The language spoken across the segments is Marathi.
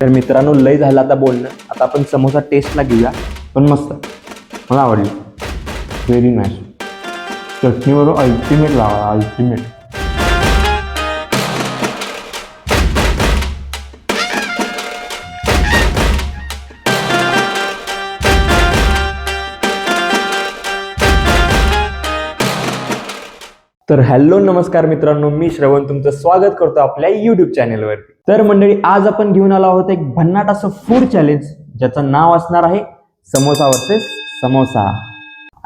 तर मित्रांनो, लय झालं आता बोलणं. आता आपण समोसा टेस्टला घेऊया. पण मस्त, मला आवडली. Very nice. चटणीवर अल्टिमेट लागला, अल्टिमेट. तर हॅलो नमस्कार मित्रांनो, मी श्रवण तुमचं स्वागत करतो आपल्या युट्यूब चॅनेलवरती. तर मंडळी, आज आपण घेऊन आलो आहोत एक भन्नाट असं फूड चॅलेंज, ज्याचं नाव असणार आहे समोसा वर्सेस समोसा,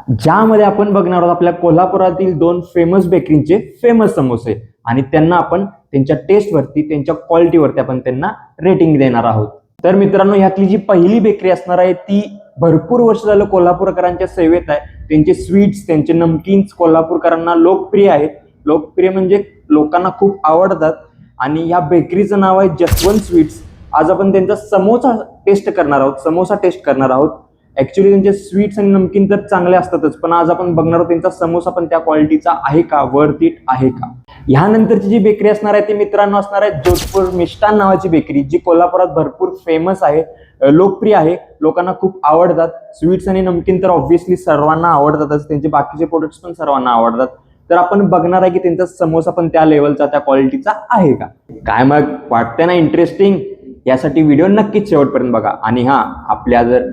ज्यामध्ये आपण बघणार आहोत आपल्या कोल्हापुरातील दोन फेमस बेकरींचे फेमस समोसे आणि त्यांना आपण त्यांच्या टेस्टवरती, त्यांच्या क्वालिटीवरती आपण त्यांना रेटिंग देणार आहोत. तर मित्रांनो, ह्यातली जी पहिली बेकरी असणार आहे ती भरपूर वर्ष झालं कोल्हापूरकरांच्या सेवेत आहे. त्यांचे स्वीट्स, त्यांचे नमकीन्स कोल्हापूरकरांना लोकप्रिय आहेत. लोकप्रिय म्हणजे लोकांना खूप आवडतात. आणि या बेकरीचं नाव आहे जसवंत स्वीट्स. आज आपण त्यांचा समोसा टेस्ट करणार आहोत, समोसा टेस्ट करणार आहोत. ऍक्च्युली त्यांचे स्वीट्स आणि नमकीन तर चांगले असतातच, पण आज आपण बघणार आहोत त्यांचा समोसा पण त्या क्वालिटीचा आहे का, वर्थ इट आहे का. ह्यानंतरची जी बेकरी असणार आहे ती मित्रांनो असणार आहे जोधपूर मिष्टान नावाची बेकरी, जी कोल्हापुरात भरपूर फेमस आहे, लोकप्रिय आहे, लोकांना खूप आवडतात. स्वीट्स आणि नमकीन तर ऑब्व्हियसली सर्वांना आवडतातच, त्यांचे बाकीचे प्रोडक्ट्स पण सर्वांना आवडतात. तर आपण बघणार आहे की त्यांचा समोसा पण त्या लेवलचा, त्या क्वालिटीचा आहे का. काय मग वाटतंय ना इंटरेस्टिंग? यासाठी व्हिडिओ नक्कीच शेवटपर्यंत बघा. आणि हा, आपल्या जर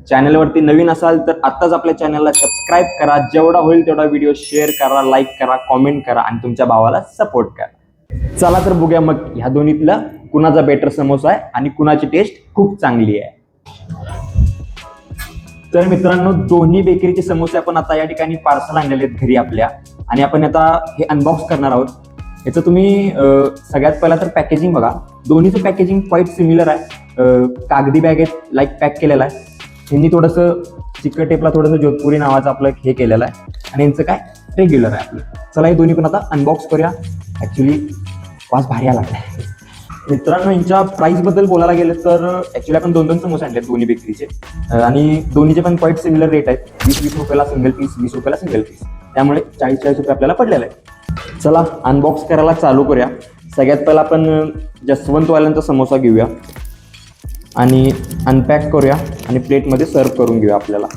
चॅनलवरती नवीन असाल तर आत्ताच आपल्या चॅनलला सबस्क्राईब करा. जेवढा होईल तेवढा व्हिडिओ शेअर करा, लाईक करा, कॉमेंट करा आणि तुमच्या भावाला सपोर्ट करा. चला तर बघूया मग ह्या दोन्हीतला कुणाचा बेटर समोसा आहे आणि कुणाची टेस्ट खूप चांगली आहे. तर मित्रांनो, दोन्ही बेकरीचे समोसे आपण आता या ठिकाणी पार्सल आणलेले आहेत घरी आपल्या, आणि आपण आता हे अनबॉक्स करणार आहोत. याचं तुम्ही सगळ्यात पहिला तर पॅकेजिंग बघा. दोन्हीचं पॅकेजिंग क्वाईट सिमिलर आहे. कागदी बॅगेत लाईक पॅक केलेलं आहे. यांनी थोडंसं चिकट टेपला थोडंसं जोधपुरी नावाचं आपलं हे केलेलं आहे, आणि यांचं काय रेग्युलर आहे आपलं. चला हे दोन्ही पण आता अनबॉक्स करूया. ऍक्च्युली वास भारी आला आहे मित्रांनो. यांच्या प्राइस बद्दल बोलायला गेलं तर ऍक्च्युली आपण दोन समोसे आणले दोन्ही बेकरीचे, आणि दोन्हीचे पण क्वाईट सिमिलर रेट आहेत. 20-20 रुपयाला सिंगल पीस, 20 रुपयाला सिंगल पीस, त्यामुळे 40-40 रुपये आपल्याला पडलेला आहे. चला अनबॉक्स करायला चालू करूया. सगळ्यात पहिला आपण जसवंतवाल्यांचा समोसा घेऊया आणि अनपॅक करूया आणि प्लेटमध्ये सर्व करून घेऊया. आपल्याला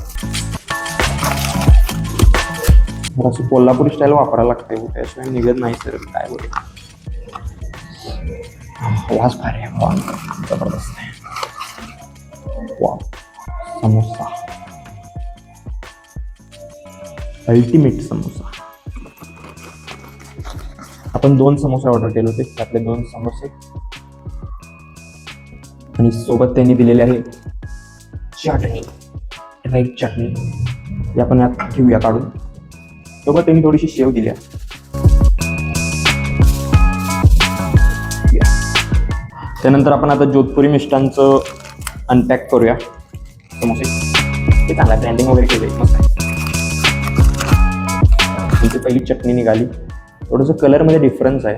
असं कोल्हापुरी स्टाईल वापरायला लागते, त्याशिवाय निघत नाही सर. काय बोल, वास भारी आहे, वाह जबरदस्त आहे. वाह, समोसा अल्टिमेट समोसा. आपण 2 समोसे ऑर्डर केले होते, त्यातले 2 समोसे, आणि सोबत त्यांनी दिलेले आहे चटणी, रेड चटणी. ही आपण यात घेऊया काढून. सोबत त्यांनी थोडीशी शेव दिली आहे. त्यानंतर आपण आता जोधपुरी मिष्टांचं अनपॅक करूया समोसे. ते चांगला ब्रँडिंग वगैरे केले, मस्त आहे. त्यांची पहिली चटणी निघाली. थोडंसं कलरमध्ये डिफरन्स आहे.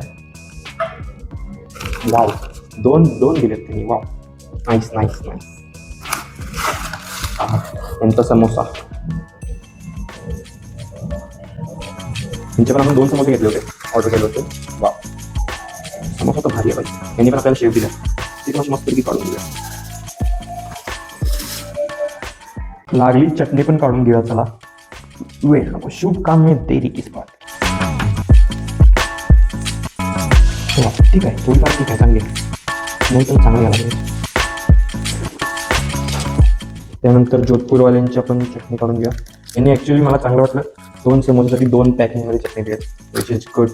वाव, दोन दिलेत त्यांनी. Wow, nice nice nice. यांचा समोसा, त्यांचे पण आपण 2 समोसे घेतले होते, ऑर्डर केले होते. वाव, समोसा तर भारी आहे पाहिजे. यांनी पण आपल्याला शेव दिला, ती पण मस्त पैकी काढून घेऊया. लागली चटणी पण काढून घेऊया. चला, वेळ नको, शुभ काम में देरी किस बात. ठीक आहे, थोडीफार ठीक आहे, चांगली आहे, नाही तर चांगली लागली. त्यानंतर जोधपूरवाल्यांची आपण चटणी काढून घ्या. यांनी ॲक्च्युली मला चांगलं वाटलं, 2 समोसासाठी 2 पॅकिंगमध्ये चटणी दिली, विच इज गुड.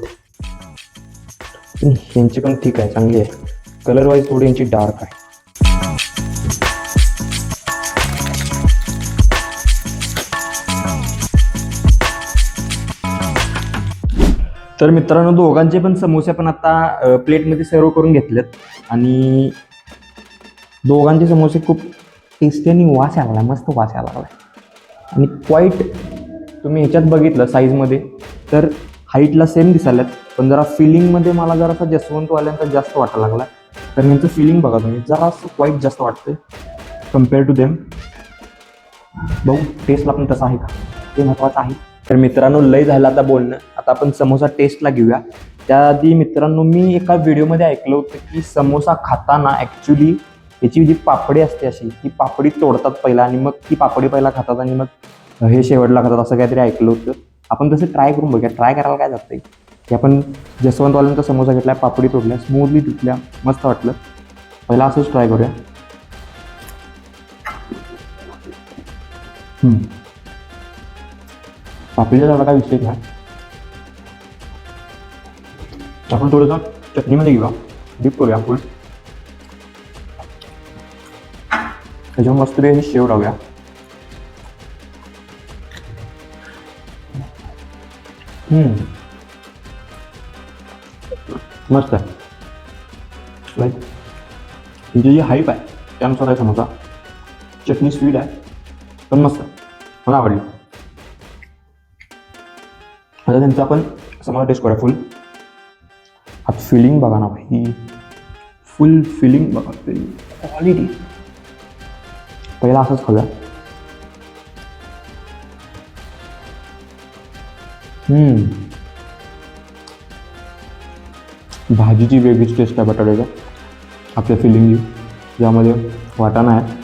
यांची पण ठीक आहे, चांगली आहे. कलर वाईज थोडी यांची डार्क आहे. तर मित्रांनो, दोघांचे पण समोसे पण आता प्लेटमध्ये सर्व करून घेतलेत, आणि दोघांचे समोसे खूप टेस्टी आणि वास यायला लागला, मस्त वास यायला लागला. आणि क्वाईट तुम्ही ह्याच्यात बघितलं साईजमध्ये तर हाईटला सेम दिसायलात, पण जरा फिलिंगमध्ये मला जरासा जसवंतवाल्यांचा जास्त वाटायला लागला. तर यांचं फिलिंग बघा तुम्ही, जरासं क्वाईट जास्त वाटतंय कम्पेअर टू देम. बघू टेस्टला पण तसं आहे का, ते महत्त्वाचं आहे. तर मित्रांनो, लय झालं आता बोलणं. आता आपण समोसा टेस्टला घेऊया. त्याआधी मित्रांनो, मी एका व्हिडिओमध्ये ऐकलं होतं की समोसा खाताना ॲक्च्युली याची जी पापडी असते अशी, ती पापडी तोडतात पहिला आणि मग ती पापडी पहिला खातात आणि मग हे शेवटला खातात, असं काहीतरी ऐकलं होतं. आपण तसं ट्राय करून बघूया. ट्राय करायला काय जातं की आपण जसवंतवाल्यांचा समोसा घेतला, पापडी तोडल्या, स्मूथली तुटल्या, मस्त वाटलं. पहिला असंच ट्राय करूया. पापडीचा झाला काय विषय नाही. आपण थोडंसं चटणीमध्ये घेऊया, डीप करूया फुल. त्याच्यावर मस्त शेव लावूया. मस्त आहे. लाईक तुमची जी हाईप आहे त्यानुसार आहे समोसा. चटणी स्वीट आहे पण मस्त, मला आवडली. आता त्यांचं आपण समोसा टेस्ट करूया फुल. आता फिलिंग बघा ना भाई, फुल फिलिंग बघा, फिलिंग क्वालिटी. पहिला असंच खाऊया. भाजीची वेगळीच टेस्ट आहे बटाट्याच्या. आपल्या फिलिंगची ज्यामध्ये वाटाणा आहे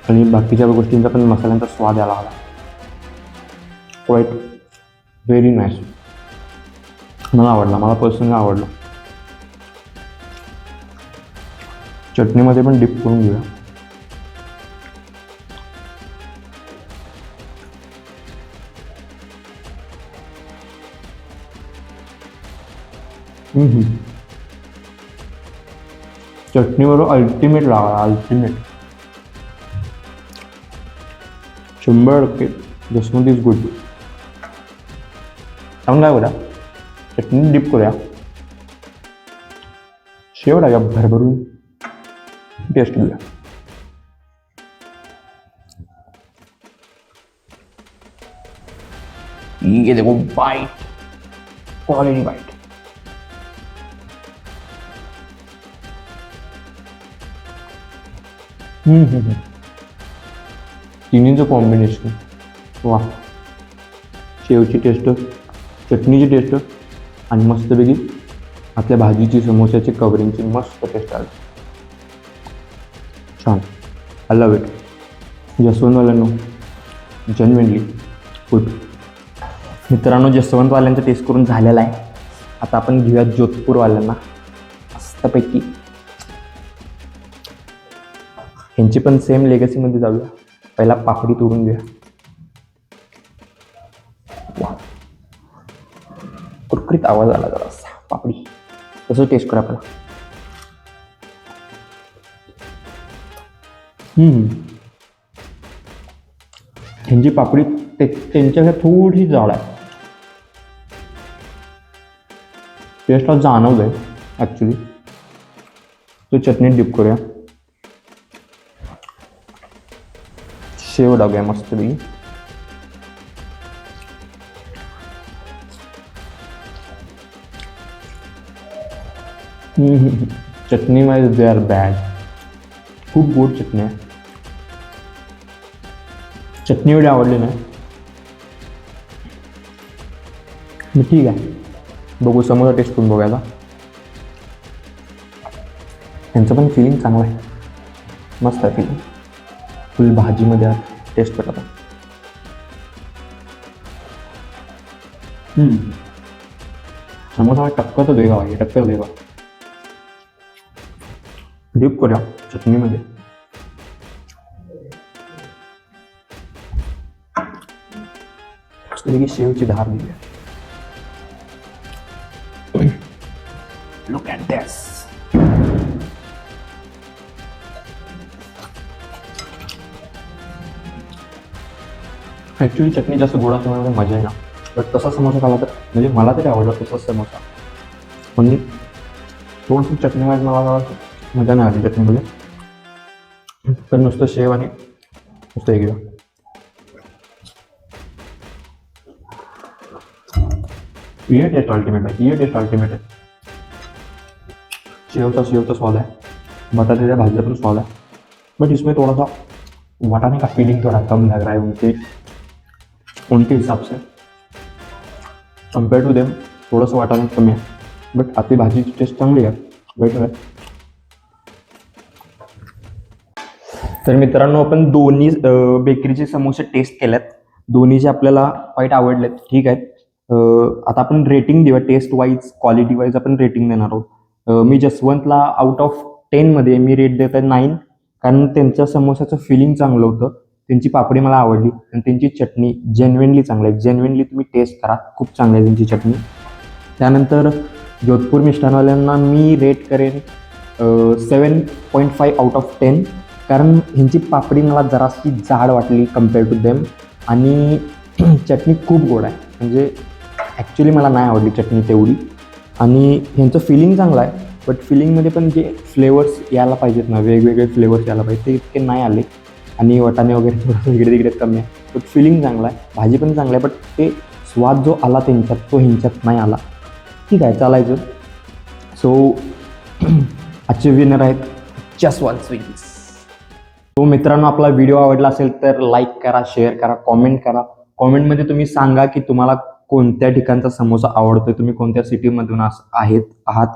आणि बाकीच्या गोष्टींचा पण मसाल्यांचा स्वाद यायला हवा. Quite very nice. मला आवडला, मला पर्सनली आवडलं. चटणीमध्ये पण डिप करून घेऊया. चटणीबरोबर अल्टिमेट लागला, अल्टिमेट. 100% जसमोद इज गुड. आपण काय करूया, चटणी डिप करूया, शेव टाका भरभरून, टेस्ट घेऊया. ये देखो बाइट, क्वालिटी बाइट. तिन्हीचं कॉम्बिनेशन वा. शेवची टेस्ट, चटणीची टेस्ट आणि मस्तपैकी आपल्या भाजीची, समोस्याची, कवरिंगची मस्त टेस्ट आली. छान, आय लव्ह इट. जसवंतवाल्यांनो जेन्युइनली गुड. मित्रांनो, जसवंतवाल्यांचा टेस्ट करून झालेला आहे. आता आपण घेऊया जोधपूरवाल्यांना. मस्तपैकी ह्यांची पण सेम लेगसीमध्ये जाऊया. पहिला पापडी तोडून घेऊया. कुरकुरीत आवाज आला जरा पापडी. तसं टेस्ट करा आपल्याला. ह्यांची पापडी त्यांच्याकडे थोडी जाड आहे. टेस्टला जाणवलंय ॲक्च्युली. तो चटणीत डिप करूया. शेव टाकूया मस्तपैकी. चटणी वाईज दे आर बॅड. खूप गोड चटणी आहे. चटणी एवढी आवडली नाही. ठीक आहे, बघू समोसा टेस्ट करून बघायला. यांचं पण फिलिंग चांगलं आहे, मस्त आहे फिलिंग. फुल भाजीमध्ये टेस्ट करता. समोसा टक्कर देगा भाई, टक्कर देगा. डिप करूया चटणीमध्ये. मस्तपैकी शेवची धार दिली. Look at this. ॲक्च्युली चटणी जास्त गोड असल्यामुळे मजा आहे ना. बट तसा समोसा खाला तर म्हणजे मला तरी आवडला तसाच समोसा. म्हणजे थोडंसं चटणीमध्ये मला मजा नाही आली चटणीमध्ये. तर नुसतं शेव आणि नुसतं हे घेऊया. ये टेस्ट अल्टिमेट आहे, ये टेस्ट अल्टिमेट आहे. शेवचा स्वाद है, बटाटे भाजी पण स्वाद है, बट इसमें थोड़ा सा वटाने का फीलिंग थोड़ा कम लग रहा है उनके हिसाब से. कंपेयर टू देम थोड़ा सा वटाने कमी है, बट आपली भाजी टेस्ट चांगली है, बेटर है. तर मित्रांनो, आपण दोन्ही बेकरीचे समोसे टेस्ट केल्यात. दोन्हीचे आपल्याला वाईट आवडलेत, ठीक आहेत. आता आपण रेटिंग देऊया. टेस्ट वाईज, क्वालिटी वाईज आपण रेटिंग देणार आहोत. मी जसवंतला आउट ऑफ 10 मध्ये मी रेट देत आहे 9, कारण त्यांच्या समोसाचं फिलिंग चांगलं होतं. त्यांची पापडी मला आवडली आणि त्यांची चटणी जेन्युइनली चांगली आहे. जेन्युइनली तुम्ही टेस्ट करा, खूप चांगली आहे त्यांची चटणी. त्यानंतर जोधपूर मिष्टानवाल्यांना मी रेट करेन 7.5 आउट ऑफ 10, कारण ह्यांची पापडी मला जराशी जाड वाटली कम्पेअर टू देम, आणि चटणी खूप गोड आहे. म्हणजे ॲक्च्युली मला नाही आवडली चटणी तेवढी. आणि ह्यांचं फिलिंग चांगलं आहे, बट फिलिंगमध्ये पण जे फ्लेवर्स यायला पाहिजेत ना, वेगवेगळे फ्लेवर्स यायला पाहिजे, ते इतके नाही आले. आणि वाटाणे वगैरे थोडंसं इकडे तिकडे कमी आहे, बट फिलिंग चांगलं आहे, भाजी पण चांगली आहे. बट ते स्वाद जो आला त्यांच्यात तो ह्यांच्यात नाही आला. ठीक आहे, चालायचं. सो आजचे विनर आहेत जसवंत स्वीट्स. तो मित्रांनो, आपला व्हिडिओ आवडला असेल तर लाईक करा, शेअर करा, कॉमेंट करा. कॉमेंटमध्ये तुम्ही सांगा की तुम्हाला कोणत्या ठिकाणचा समोसा आवडतोय, तुम्ही कोणत्या सिटीमधून आहात,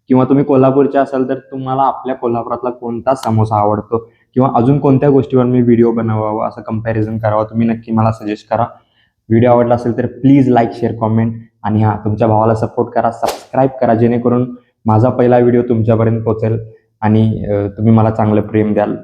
किंवा तुम्ही कोल्हापूरचे असाल तर तुम्हाला आपल्या कोल्हापुरातला कोणता समोसा आवडतो, किंवा अजून कोणत्या गोष्टीवर मी व्हिडिओ बनवावा, असं कंपॅरिझन करावं, तुम्ही नक्की मला सजेस्ट करा. व्हिडिओ आवडला असेल तर प्लीज लाईक, शेअर, कॉमेंट, आणि हां, तुमच्या भावाला सपोर्ट करा, सबस्क्राईब करा, जेणेकरून माझा पहिला व्हिडिओ तुमच्यापर्यंत पोहोचेल आणि तुम्ही मला चांगलं प्रेम द्याल.